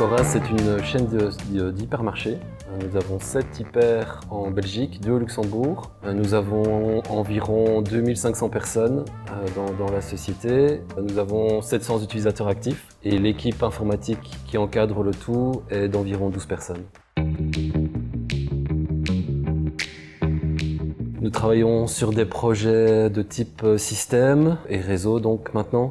Cora, c'est une chaîne d'hypermarchés. Nous avons 7 hyper en Belgique, 2 au Luxembourg. Nous avons environ 2500 personnes dans la société. Nous avons 700 utilisateurs actifs et l'équipe informatique qui encadre le tout est d'environ 12 personnes. Nous travaillons sur des projets de type système et réseau donc maintenant,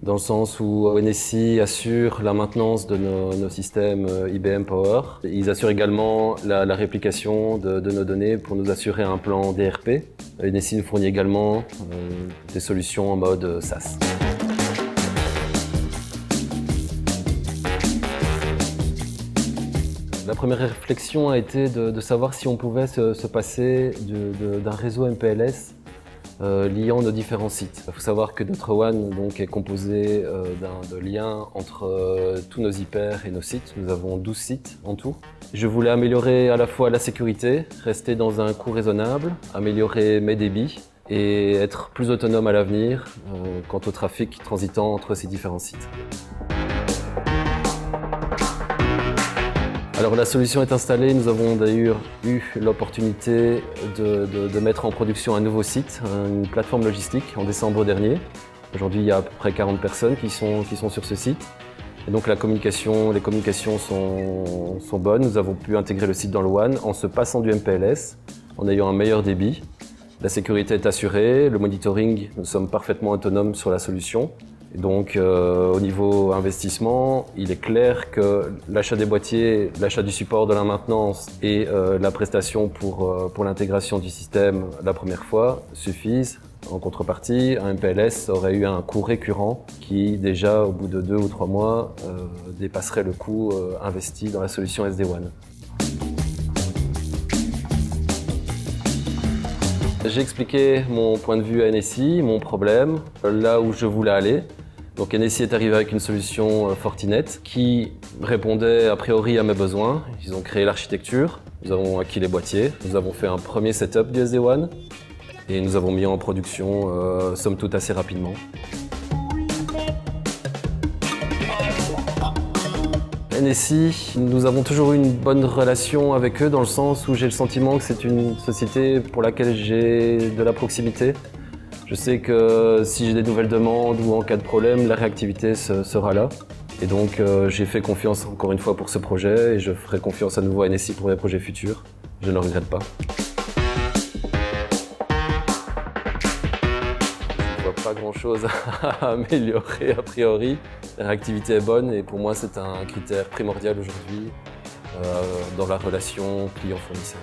dans le sens où NSI assure la maintenance de nos systèmes IBM Power. Ils assurent également la réplication de nos données pour nous assurer un plan DRP. NSI nous fournit également des solutions en mode SaaS. La première réflexion a été de savoir si on pouvait se passer d'un réseau MPLS liant nos différents sites. Il faut savoir que notre WAN donc, est composé de liens entre tous nos hyper et nos sites. Nous avons 12 sites en tout. Je voulais améliorer à la fois la sécurité, rester dans un coût raisonnable, améliorer mes débits et être plus autonome à l'avenir quant au trafic transitant entre ces différents sites. Alors la solution est installée, nous avons d'ailleurs eu l'opportunité de mettre en production un nouveau site, une plateforme logistique en décembre dernier. Aujourd'hui il y a à peu près 40 personnes qui sont sur ce site. Et donc les communications sont bonnes, nous avons pu intégrer le site dans le WAN en se passant du MPLS, en ayant un meilleur débit. La sécurité est assurée, le monitoring, nous sommes parfaitement autonomes sur la solution. Et donc au niveau investissement, il est clair que l'achat des boîtiers, l'achat du support de la maintenance et la prestation pour l'intégration du système la première fois suffisent. En contrepartie, un MPLS aurait eu un coût récurrent qui déjà au bout de 2 ou 3 mois dépasserait le coût investi dans la solution SD-WAN. J'ai expliqué mon point de vue à NSI, mon problème, là où je voulais aller. Donc NSI est arrivé avec une solution Fortinet qui répondait a priori à mes besoins. Ils ont créé l'architecture, nous avons acquis les boîtiers, nous avons fait un premier setup du SD-WAN et nous avons mis en production somme toute assez rapidement. NSI, nous avons toujours eu une bonne relation avec eux dans le sens où j'ai le sentiment que c'est une société pour laquelle j'ai de la proximité. Je sais que si j'ai des nouvelles demandes ou en cas de problème, la réactivité sera là. Et donc j'ai fait confiance encore une fois pour ce projet et je ferai confiance à nouveau à NSI pour les projets futurs. Je ne le regrette pas. Je ne vois pas grand chose à améliorer a priori. La réactivité est bonne et pour moi c'est un critère primordial aujourd'hui dans la relation client-fournisseur.